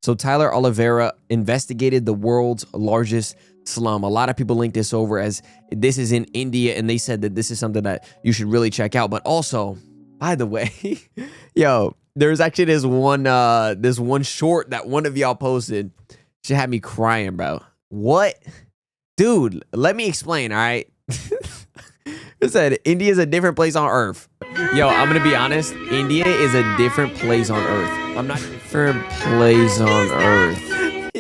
So Tyler Oliveira investigated the world's largest slum. A lot of people link this over as this is in India, and they said that this is something that you should really check out. But also, by the way, yo, there's actually this one short that one of y'all posted. She had me crying, bro. What? Dude, let me explain, all right? It said India is a different place on earth. Yo, I'm gonna be honest. India is a different place on earth. I'm not different place on earth.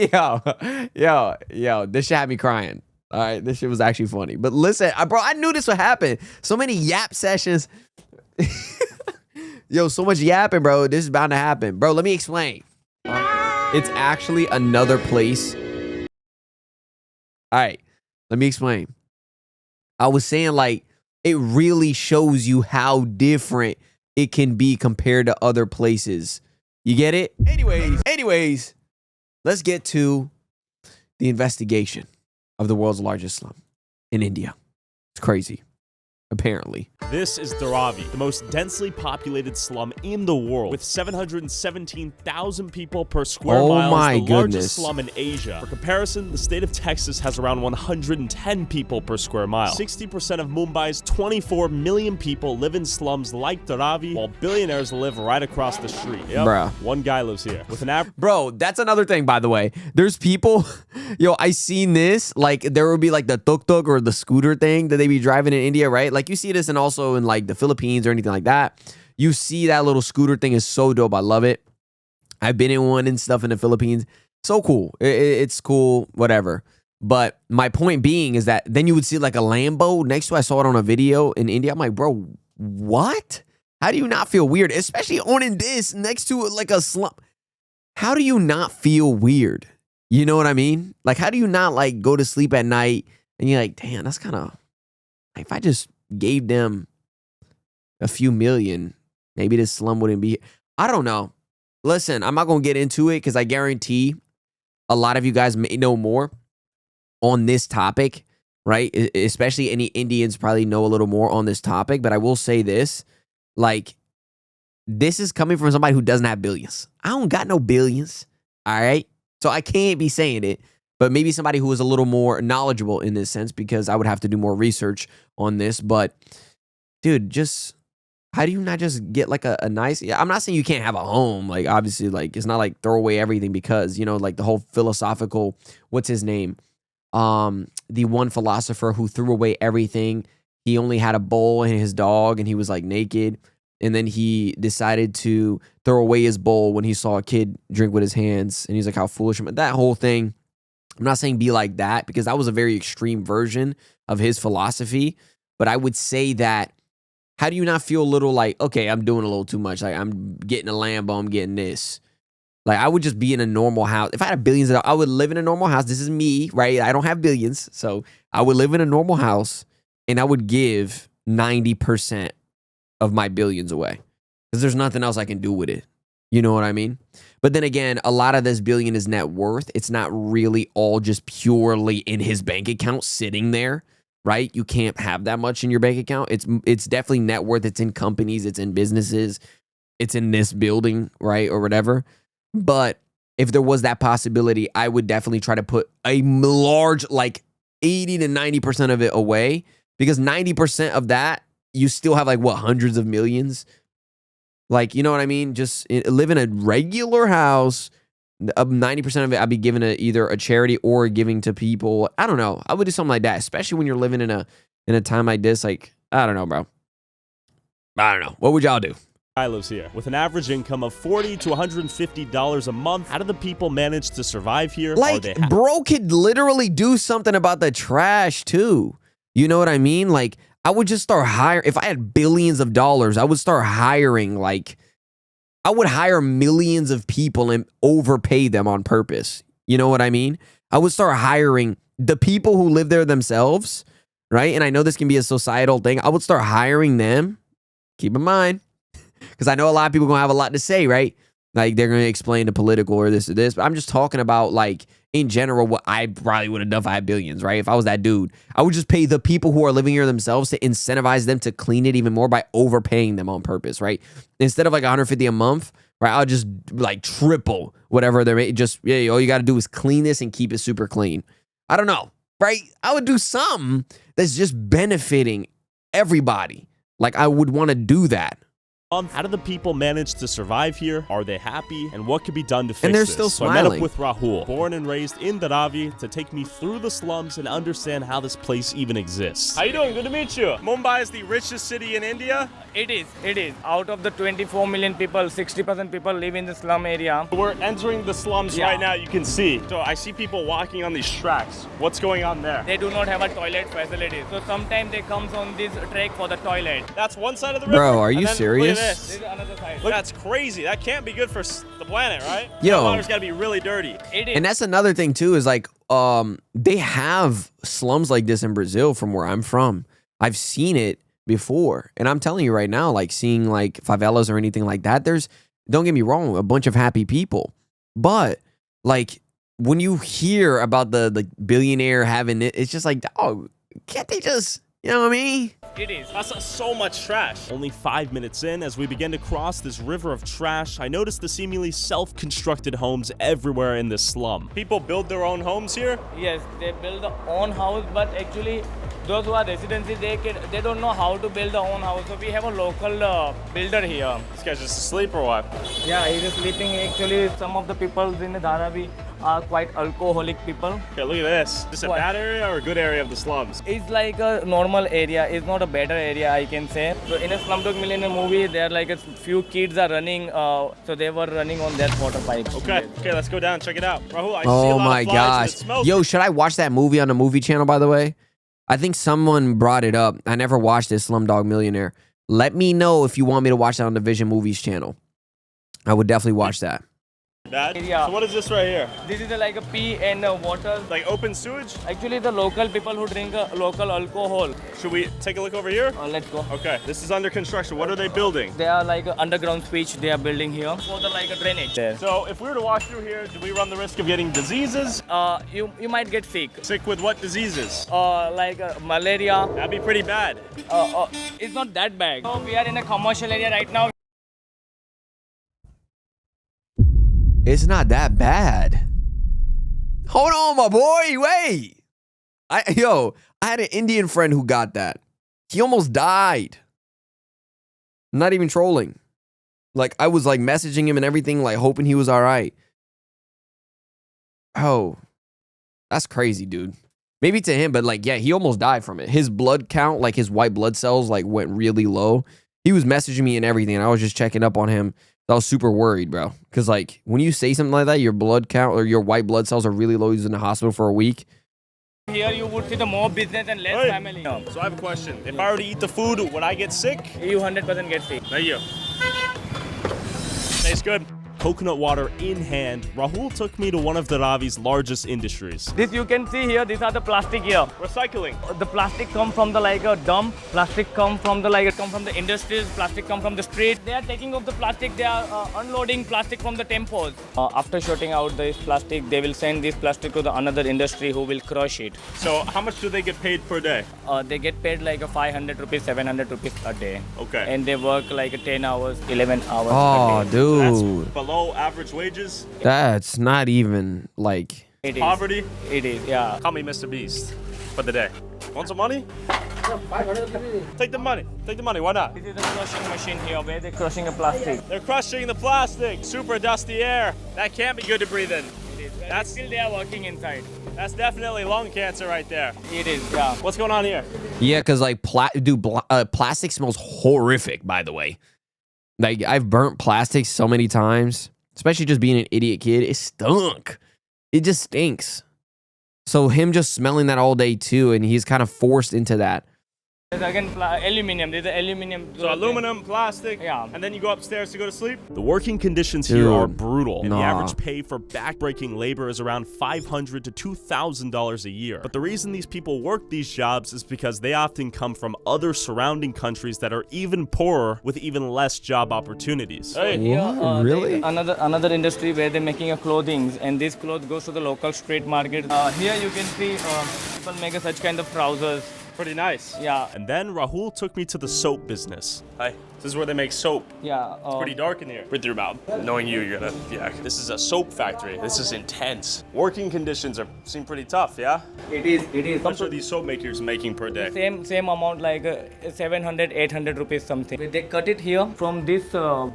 Yo, this shit had me crying. All right, this shit was actually funny. But listen, bro, I knew this would happen. So many yap sessions. Yo, so much yapping, bro. This is bound to happen. Bro, let me explain. It's actually another place. All right, let me explain. I was saying, like, it really shows you how different it can be compared to other places. You get it? Anyways, let's get to the investigation of the world's largest slum in India. It's crazy, apparently. This is Dharavi, the most densely populated slum in the world, with 717,000 people per square mile. My the largest slum in Asia. For comparison, the state of Texas has around 110 people per square mile. 60% of Mumbai's 24 million people live in slums like Dharavi, while billionaires live right across the street. Yep, bruh. One guy lives here with an average. Bro, that's another thing, by the way. There's people, yo, I seen this, like, there would be like the tuk-tuk or the scooter thing that they be driving in India, right? Like, you see this and also in like the Philippines or anything like that. You see that little scooter thing is so dope. I love it. I've been in one and stuff in the Philippines. So cool. It's cool, whatever. But my point being is that then you would see like a Lambo next to, I saw it on a video in India. I'm like, bro, what? How do you not feel weird? Especially owning this next to like a slum. How do you not feel weird? You know what I mean? Like, how do you not like go to sleep at night and you're like, damn, that's kind of, if I just gave them a few million, maybe this slum wouldn't be. I don't know. Listen, I'm not going to get into it because I guarantee a lot of you guys may know more on this topic, right? Especially any Indians probably know a little more on this topic. But I will say this, like, this is coming from somebody who doesn't have billions. I don't got no billions, all right? So I can't be saying it. But maybe somebody who is a little more knowledgeable in this sense, because I would have to do more research on this. But, dude, just how do you not just get like a nice... Yeah, I'm not saying you can't have a home. Like, obviously, like, it's not like throw away everything because, you know, like the whole philosophical... What's his name? The one philosopher who threw away everything. He only had a bowl and his dog, and he was like naked. And then he decided to throw away his bowl when he saw a kid drink with his hands. And he's like, how foolish. But that whole thing... I'm not saying be like that because that was a very extreme version of his philosophy. But I would say that, how do you not feel a little like, okay, I'm doing a little too much. Like, I'm getting a Lambo, I'm getting this. Like, I would just be in a normal house. If I had billions of dollars, I would live in a normal house. This is me, right? I don't have billions. So I would live in a normal house and I would give 90% of my billions away because there's nothing else I can do with it. You know what I mean? But then again, a lot of this billion is net worth. It's not really all just purely in his bank account sitting there, right? You can't have that much in your bank account. It's definitely net worth. It's in companies. It's in businesses. It's in this building, right? Or whatever. But if there was that possibility, I would definitely try to put a large, like 80 to 90% of it away, because 90% of that, you still have like, what, hundreds of millions? Like, you know what I mean? Just live in a regular house. 90% of it, I'd be giving to either a charity or giving to people. I don't know. I would do something like that, especially when you're living in a time like this. Like, I don't know, bro. I don't know. What would y'all do? Guy lives here with an average income of $40 to $150 a month. How do the people manage to survive here? Like, bro could literally do something about the trash too. You know what I mean? Like, I would just start hiring. If I had billions of dollars, I would start hiring, like, I would hire millions of people and overpay them on purpose. You know what I mean? I would start hiring the people who live there themselves, right? And I know this can be a societal thing. I would start hiring them. Keep in mind, because I know a lot of people are going to have a lot to say, right? Like, they're going to explain the political or this or this. But I'm just talking about, like, in general, what I probably would have done if I had billions, right? If I was that dude, I would just pay the people who are living here themselves to incentivize them to clean it even more by overpaying them on purpose, right? Instead of like $150 a month, right? I'll just like triple whatever they're just, yeah, all you got to do is clean this and keep it super clean. I don't know, right? I would do something that's just benefiting everybody. Like I would want to do that. How do the people manage to survive here? Are they happy? And what could be done to fix this? And they're still So I met up smiling. with Rahul, born and raised in Dharavi, to take me through the slums and understand how this place even exists. How you doing? Good to meet you. Mumbai is the richest city in India. It is. It is. Out of the 24 million people, 60% people live in the slum area. We're entering the slums right now, you can see. So I see people walking on these tracks. What's going on there? They do not have a toilet facility. So sometimes they comes on this trek for the toilet. That's one side of the river. Bro, are you And then serious? Look at This this. is another side. Look, that's crazy. That can't be good for the planet, right? Yo. That water's gotta be really dirty. It is. And that's another thing too, is like they have slums like this in Brazil from where I'm from. I've seen it before. And I'm telling you right now, like seeing like favelas or anything like that, there's, don't get me wrong, a bunch of happy people. But like when you hear about the billionaire having it, it's just like, oh, can't they just, you know what I mean? It is. That's so much trash. Only 5 minutes in, as we begin to cross this river of trash, I noticed the seemingly self-constructed homes everywhere in this slum. People build their own homes here? Yes, they build their own house, but actually those who are residents, they don't know how to build their own house. So we have a local builder here. This guy's just asleep or what? Yeah, he is sleeping. Actually, some of the people in the Dharavi are quite alcoholic people. Okay, look at this. Is this a What? bad area or a good area of the slums? It's like a normal area. It's not a better area, I can say. So in a Slumdog Millionaire movie, there are like a few kids are running. So they were running on that water pipe. Okay, let's go down and check it out. Rahul, I see a Oh lot my of flies gosh. and it smells. Yo, should I watch that movie on the movie channel, by the way? I think someone brought it up. I never watched this Slumdog Millionaire. Let me know if you want me to watch that on the Vision Movies channel. I would definitely watch that. Bad? Yeah. So what is this right here? This is like a pee and water. Like open sewage? Actually, the local people who drink local alcohol. Should we take a look over here? Let's go. Okay, this is under construction. What are they building? They are like a underground switch they are building here for the like a drainage. There. So if we were to walk through here, do we run the risk of getting diseases? You might get sick. Sick with what diseases? Like malaria. That'd be pretty bad. It's not that bad. So we are in a commercial area right now. It's not that bad. Hold on, my boy. Wait. I had an Indian friend who got that. He almost died. I'm not even trolling. Like, I was like messaging him and everything, like hoping he was all right. Oh, that's crazy, dude. Maybe to him, but like, yeah, he almost died from it. His blood count, like his white blood cells, like went really low. He was messaging me and everything, and I was just checking up on him. I was super worried, bro. Because, like, when you say something like that, your blood count or your white blood cells are really low. He's in the hospital for a week. Here you would see the more business and less Hey. family. So I have a question. If I were to eat the food, would I get sick? You 100% get sick. Thank you. Tastes good. Coconut water in hand, Rahul took me to one of Dharavi's largest industries. This you can see here. These are the plastic here. Recycling. The plastic come from the like a dump. Plastic come from the industries. Plastic come from the street. They are taking off the plastic. They are unloading plastic from the tempos. After shooting out this plastic, they will send this plastic to the another industry who will crush it. So how much do they get paid per day? They get paid like a 500 rupees, 700 rupees a day. Okay. And they work like 10 hours, 11 hours Oh, a day. dude. That's below average wages. That's not even like... It is. Poverty. It is, yeah. Call me Mr. Beast for the day. Want some money? Take the money. Take the money. Why not? This is a crushing machine here where they're crushing a plastic. They're crushing the plastic. Super dusty air. That can't be good to breathe in. It is. That's- Still they are working inside. That's definitely lung cancer right there. It is, yeah. What's going on here? Yeah, because like, plastic smells horrific, by the way. Like, I've burnt plastic so many times, especially just being an idiot kid. It stunk. It just stinks. So him just smelling that all day too, and he's kind of forced into that. There's again aluminum. There's aluminum. So aluminum, plastic, Yeah. and then you go upstairs to go to sleep? The working conditions here are Dude, brutal. And the nah. average pay for backbreaking labor is around $500 to $2,000 a year. But the reason these people work these jobs is because they often come from other surrounding countries that are even poorer with even less job opportunities. Hey. Here, What? Really? there's another industry where they're making a clothing, and this cloth goes to the local street market. Here you can see people make such kind of trousers. Pretty nice. Yeah. And then Rahul took me to the soap business. Hi. This is where they make soap. Yeah. Pretty dark in here. Read through your mouth. Knowing you, you're gonna, yeah. This is a soap factory. This is intense. Working conditions seem pretty tough, yeah? It is. How much are these soap makers making per day? Same amount, like 700, 800 rupees something. They cut it here from this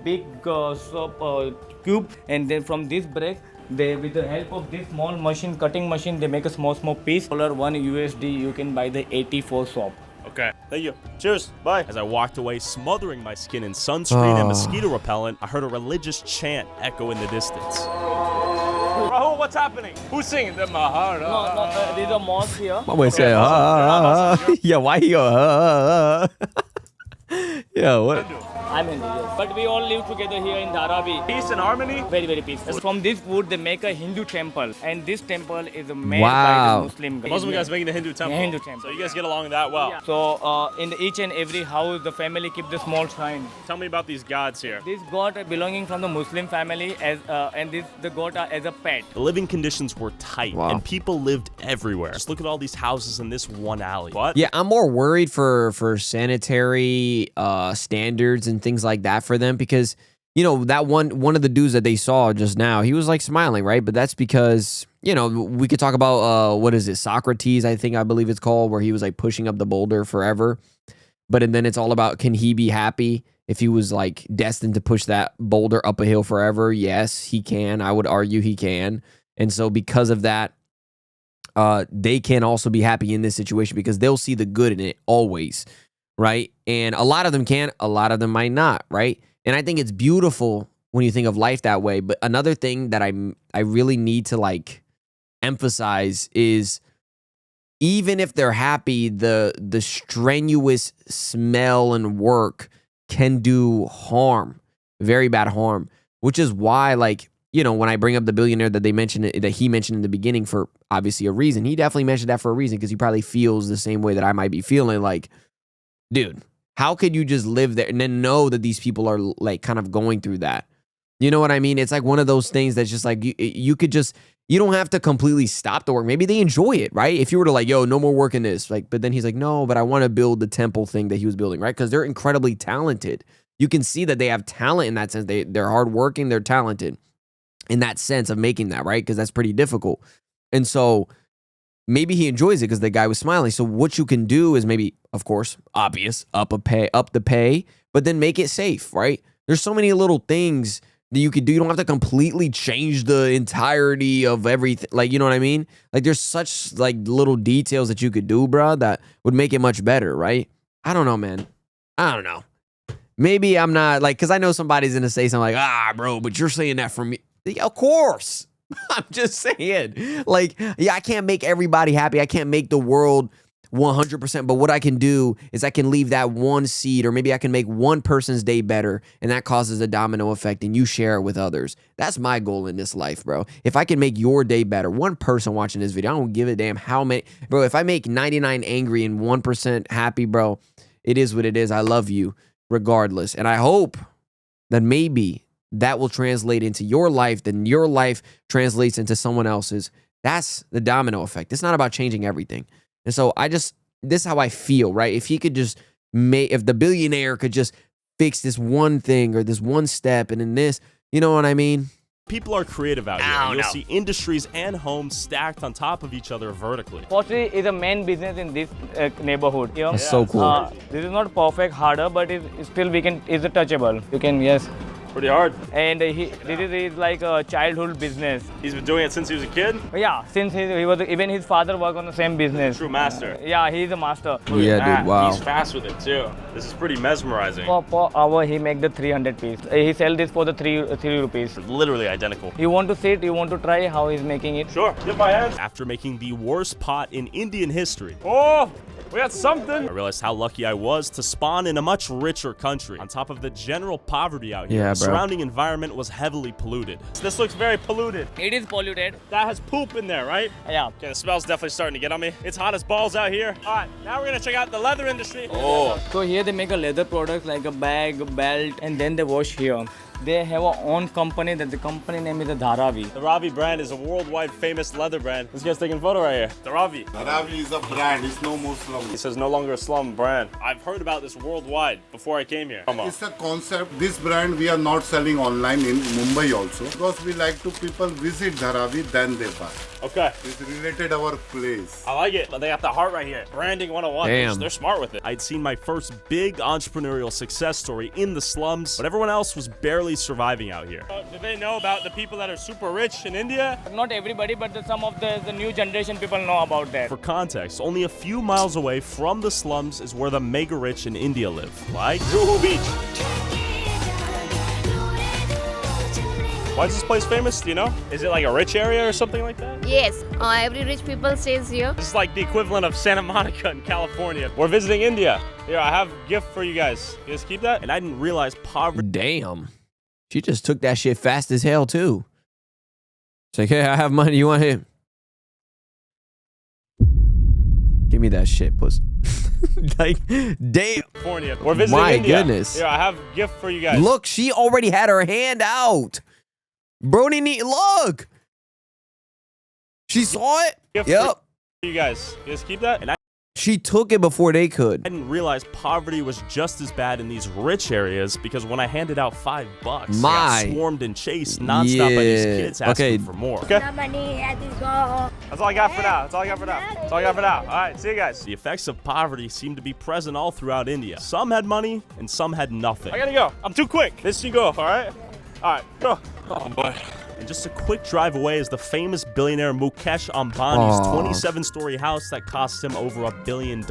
big soap cube, and then from this brick, they, with the help of this small machine, cutting machine, they make a small piece. $1 USD, you can buy the 84 soap. Okay, thank you. Cheers, bye. As I walked away, smothering my skin in sunscreen and mosquito repellent, I heard a religious chant echo in the distance. Rahul, what's happening? Who's singing? The Mahara. No, there's a mosque here. My boy said, yeah, why he go, yeah, what? I'm Hindu, yes. But we all live together here in Dharavi. Peace and harmony? Very, very peaceful. From this wood, they make a Hindu temple. And this temple is made Wow. by the Muslim guys. The Muslim guy's making the Hindu temple. Yeah, Hindu temple. So you guys get along that well. Yeah. So in each and every house, the family keep the small shrine. Tell me about these gods here. This god belonging from the Muslim family, as and the god are as a pet. The living conditions were tight, Wow. and people lived everywhere. Just look at all these houses in this one alley. What? Yeah, I'm more worried for sanitary standards and things like that for them because that one of the dudes that they saw just now, he was like smiling, right? But that's because we could talk about what is it, Socrates, I believe it's called, where he was like pushing up the boulder forever. But and then it's all about, can he be happy if he was like destined to push that boulder up a hill forever? Yes, he can. I would argue he can. And so because of that, they can also be happy in this situation because they'll see the good in it always, right? And a lot of them can, a lot of them might not, right? And I think it's beautiful when you think of life that way. But another thing that I really need to like emphasize is, even if they're happy, the strenuous smell and work can do harm, very bad harm, which is why, like, when I bring up the billionaire that he mentioned in the beginning for obviously a reason, he definitely mentioned that for a reason because he probably feels the same way that I might be feeling. Like, dude, how could you just live there and then know that these people are like kind of going through that? You know what I mean? It's like one of those things that's just like, you could just, you don't have to completely stop the work. Maybe they enjoy it, right? If you were to like, yo, no more work in this, like, but then he's like, no, but I want to build the temple thing that he was building, right? Because they're incredibly talented. You can see that they have talent in that sense. They're hardworking, they're talented in that sense of making that, right? Because that's pretty difficult. And so maybe he enjoys it because the guy was smiling. So what you can do is maybe, of course, obvious, up the pay, but then make it safe, right? There's so many little things that you could do. You don't have to completely change the entirety of everything. Like, you know what I mean? Like, there's such like little details that you could do, bro, that would make it much better, right? I don't know, man. I don't know. Maybe I'm not like, because I know somebody's gonna say something like, bro, but you're saying that from me. Yeah, of course. I'm just saying, like, yeah, I can't make everybody happy. I can't make the world 100%. But what I can do is I can leave that one seed, or maybe I can make one person's day better, and that causes a domino effect, and you share it with others. That's my goal in this life, bro. If I can make your day better, one person watching this video, I don't give a damn how many, bro. If I make 99 angry and 1% happy, bro, it is what it is. I love you regardless. And I hope that maybe that will translate into your life, then your life translates into someone else's. That's the domino effect. It's not about changing everything. And so this is how I feel, right? If he could just if the billionaire could just fix this one thing or this one step and in this, you know what I mean? People are creative out here. You'll see industries and homes stacked on top of each other vertically. Pottery is a main business in this neighborhood. That's so cool. This is not perfect, harder, but it's still it's touchable. You can, yes. Pretty hard. And this is like a childhood business. He's been doing it since he was a kid? Yeah, since he was, even his father worked on the same business. True master. Yeah, he's a master. Yeah, dude, wow. He's fast with it too. This is pretty mesmerizing. Per hour, he make the 300 piece. He sell this for the 3 rupees. Literally identical. You want to sit, you want to try how he's making it? Sure, give my hand. After making the worst pot in Indian history. Oh! We got something. I realized how lucky I was to spawn in a much richer country. On top of the general poverty out here, the surrounding environment was heavily polluted. This looks very polluted. It is polluted. That has poop in there, right? Yeah. Okay, the smell's definitely starting to get on me. It's hot as balls out here. All right, now we're gonna check out the leather industry. Oh. So here they make a leather product like a bag, belt, and then they wash here. They have a own company that the company name is the Dharavi. The Ravi brand is a worldwide famous leather brand. This guy's taking a photo right here. The Ravi. Dharavi is a brand, it's no more slum. He says no longer a slum brand. I've heard about this worldwide before I came here. Come on. It's a concept. This brand we are not selling online in Mumbai also because we like to people visit Dharavi then they buy. Okay. It's related our place. I like it. They got the heart right here. Branding 101. Damn. They're smart with it. I'd seen my first big entrepreneurial success story in the slums, but everyone else was barely surviving out here. Do they know about the people that are super rich in India? Not everybody, but some of the new generation people know about that. For context, only a few miles away from the slums is where the mega rich in India live, like Juhu Beach. Why is this place famous? Do you know? Is it like a rich area or something like that? Yes, every rich people stays here. This is like the equivalent of Santa Monica in California. We're visiting India. Here, I have a gift for you guys. You guys keep that? And I didn't realize poverty. Damn. She just took that shit fast as hell, too. It's like, hey, I have money. You want it? Give me that shit, puss. Like, damn. California. We're visiting My India. goodness. Here, I have a gift for you guys. Look, she already had her hand out. Brody, look. She saw it. Gift Yep. for you guys. You guys keep that? And I She took it before they could. didn't realize poverty was just as bad in these rich areas because when I handed out $5, I My. got swarmed and chased nonstop by these Yeah. kids asking Okay. for more. Okay? That's all I got for now. That's all I got for now. That's all I got for now. All right, see you guys. The effects of poverty seem to be present all throughout India. Some had money and some had nothing. I gotta go. I'm too quick. This you go, all right? All right, go. Oh, boy. And just a quick drive away is the famous billionaire Mukesh Ambani's Aw. 27-story house that cost him over $1 billion.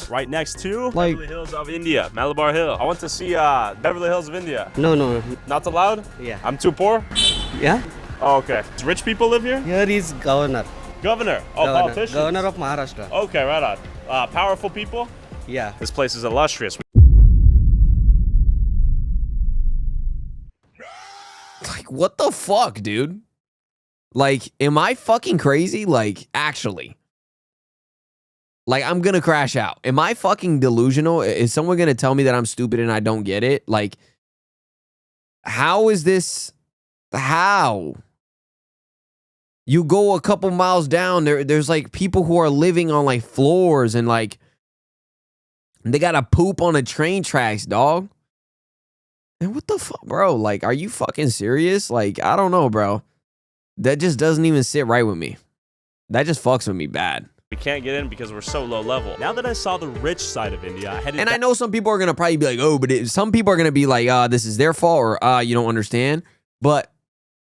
Right next to Like- Beverly Hills of India, Malabar Hill. I want to see Beverly Hills of India. No. Not allowed? Yeah. I'm too poor? Yeah. Oh, okay. Do rich people live here? Here is governor. Governor. Oh, politicians. Governor of Maharashtra. Okay, right on. Powerful people? Yeah. This place is illustrious. Like, what the fuck, dude? Like, am I fucking crazy? Like, actually. Like, I'm gonna crash out. Am I fucking delusional? Is someone gonna tell me that I'm stupid and I don't get it? Like, how is this? How? You go a couple miles down, there's like people who are living on like floors and like they gotta poop on the train tracks, dog. And what the fuck, bro? Like, are you fucking serious? Like, I don't know, bro. That just doesn't even sit right with me. That just fucks with me bad. We can't get in because we're so low level. Now that I saw the rich side of India, I headed And I know some people are gonna probably be like, oh, but some people are gonna be like, this is their fault, or you don't understand. But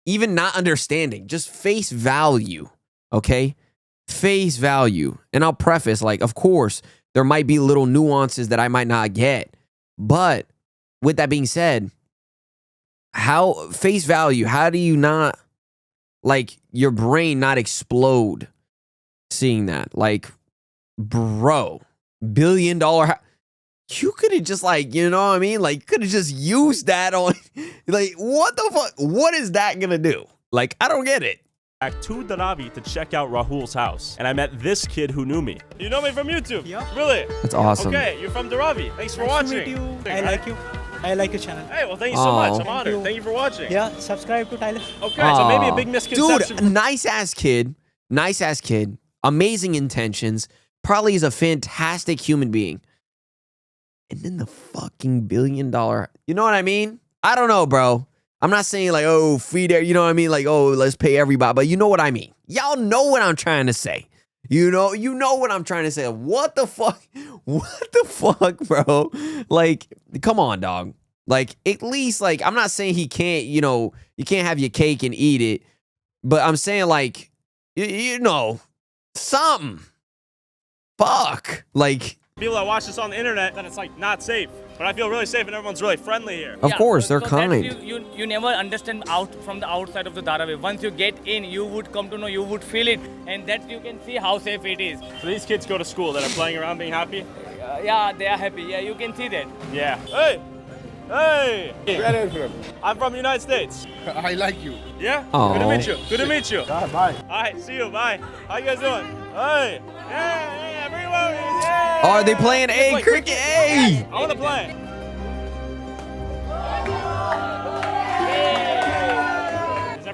even not understanding, just face value, okay? Face value. And I'll preface, like, of course, there might be little nuances that I might not get. But with that being said, how face value, how do you not, like, your brain not explode seeing that? Like, bro, $1 billion, you could have just, like, you know what I mean? Like, you could have just used that on, like, what the fuck? What is that gonna do? Like, I don't get it. back to Dharavi to check out Rahul's house. And I met this kid who knew me. You know me from YouTube? Yeah. Really? That's awesome. Okay, you're from Dharavi. Thanks for Nice to watching. meet you. I like you. I like your channel. Hey, well, thank you so Aw. much. I'm honored. you. Thank you for watching. Yeah, subscribe to Tyler. Okay, so maybe a Aw. big misconception. Dude, nice ass kid. Nice ass kid. Amazing intentions. Probably is a fantastic human being. And then the fucking $1 billion. You know what I mean? I don't know, bro. I'm not saying like, oh, free there. You know what I mean? Like, oh, let's pay everybody. But you know what I mean? Y'all know what I'm trying to say. You know what I'm trying to say. What the fuck? What the fuck, bro? Like, come on, dog. Like, at least, like, I'm not saying he can't, you know, you can't have your cake and eat it. But I'm saying, like, you know, something. Fuck. Like, People that watch this on the internet, that it's like not safe. But I feel really safe and everyone's really friendly here. of course, they're so kind. that you never understand out from the outside of the Dharavi. Once you get in, you would come to know, you would feel it, and that you can see how safe it is. So these kids go to school that are playing around being happy? Yeah, they are happy. Yeah, you can see that. Yeah. Hey! Hey! Where are you from? I'm from the United States. I like you. Yeah? Aw. Good to meet you. Good to meet you. Bye. All right, see you. Bye. How you guys doing? Hey! Yeah, everyone! Yeah! Are they playing Let's a play cricket? Hey! I want to play.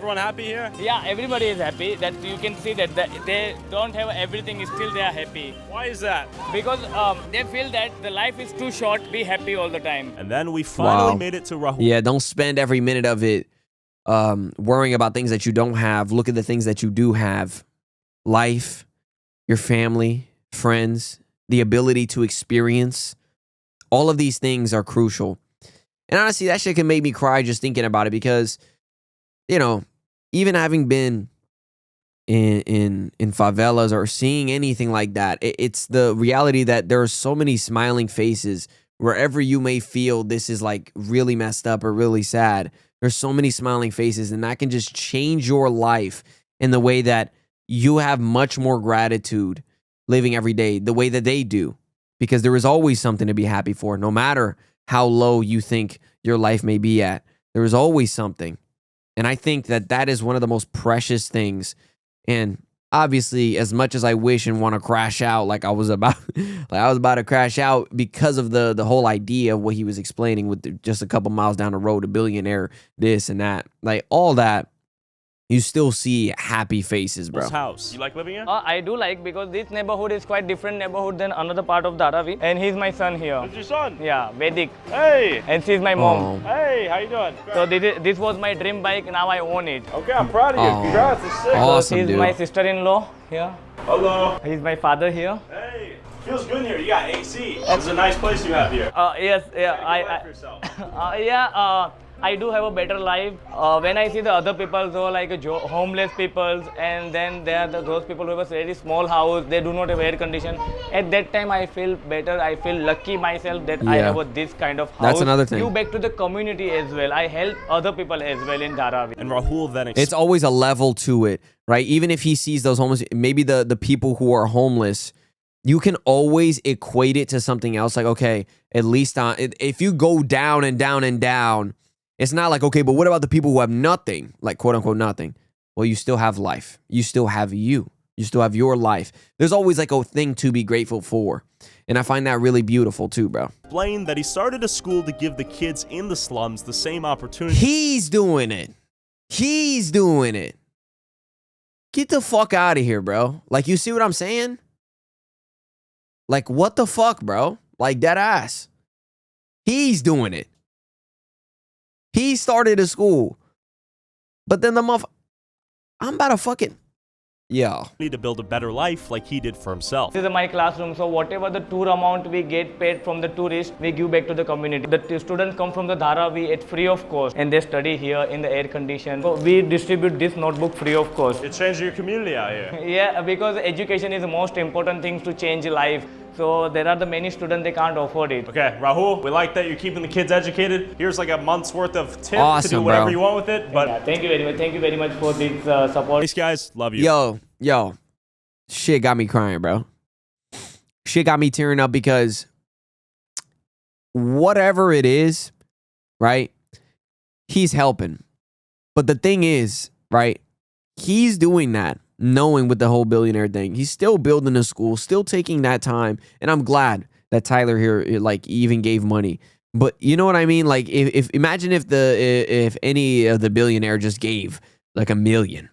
everyone happy here? Yeah, everybody is happy. That you can see that they don't have everything, still they are happy. Why is that? Because they feel that the life is too short. Be happy all the time. And then we finally Wow. made it to Rahul. Yeah, don't spend every minute of it worrying about things that you don't have. Look at the things that you do have. Life, your family, friends, the ability to experience. All of these things are crucial. And honestly, that shit can make me cry just thinking about it because, you know, even having been in favelas or seeing anything like that, it's the reality that there are so many smiling faces wherever you may feel this is like really messed up or really sad. There's so many smiling faces, and that can just change your life in the way that you have much more gratitude living every day the way that they do, because there is always something to be happy for, no matter how low you think your life may be at. There is always something. And I think that that is one of the most precious things. And obviously, as much as I wish and want to crash out like I was about to crash out because of the whole idea of what he was explaining with just a couple miles down the road, a billionaire, this and that, like all that, you still see happy faces, bro. House. You like living here? I do like, because this neighborhood is quite different neighborhood than another part of Dharavi. And he's my son here. Who's your son? Yeah, Vedic. Hey. And she's my mom. Oh. Hey, how you doing? So this was my dream bike. Now I own it. Okay, I'm proud of you. Oh. Congrats, it's sick. Awesome, He's dude. my sister-in-law here. Hello. He's my father here. Hey. Feels good here. You got AC. It's a nice place you have here. Yes, yeah, Life for yourself. I do have a better life. When I see the other people, so like homeless people, and then there are those people who have a very small house, they do not have air condition. At that time, I feel better. I feel lucky myself that I Yeah. have this kind of house. That's another thing. Give back to the community as well. I help other people as well in Dharavi. And Rahul then It's always a level to it, right? Even if he sees those homeless, maybe the people who are homeless, you can always equate it to something else. Like, okay, at least if you go down and down and down, it's not like, okay, but what about the people who have nothing, like quote unquote nothing? Well, you still have life. You still have you. You still have your life. There's always like a thing to be grateful for. And I find that really beautiful too, bro. explained that he started a school to give the kids in the slums the same opportunity. He's doing it. He's doing it. Get the fuck out of here, bro. Like, you see what I'm saying? Like, what the fuck, bro? Like, dead ass. He's doing it. He started a school. But then I'm about to fucking... Yo. To build a better life like he did for himself. This is my classroom, so whatever the tour amount we get paid from the tourists, we give back to the community. The students come from the Dharavi at free of cost, and they study here in the air condition. So we distribute this notebook free of cost. It changed your community out here. Yeah, because education is the most important thing to change life. So there are the many students, they can't afford it. Okay, Rahul, we like that you're keeping the kids educated. Here's like a month's worth of tip to do Awesome, whatever bro. you want with it. But Yeah, thank you very much. Thank you very much for this support. thanks, guys. Love you. Yo. Shit got me crying, bro. Shit got me tearing up because whatever it is, right? He's helping. But the thing is, right? He's doing that, knowing with the whole billionaire thing. He's still building a school, still taking that time. And I'm glad that Tyler here, like, even gave money. But you know what I mean? Like, if imagine if any of the billionaire just gave like $1 million.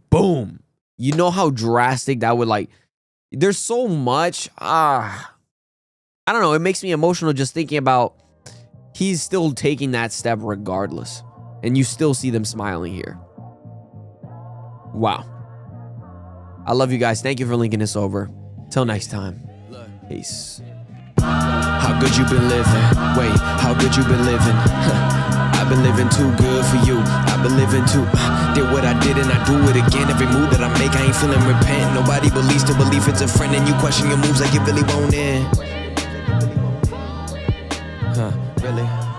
Boom. You know how drastic that would, like, there's so much, I don't know, it makes me emotional just thinking about he's still taking that step regardless. And you still see them smiling here. Wow. I love you guys. Thank you for linking this over. Till next time. Peace. How good you been living? Wait, how good you been living? I've been living too good for you. I've been living too. Did what I did and I do it again. Every move that I make, I ain't feeling repent. Nobody believes to believe it's a friend, and you question your moves like you really won't end. Really?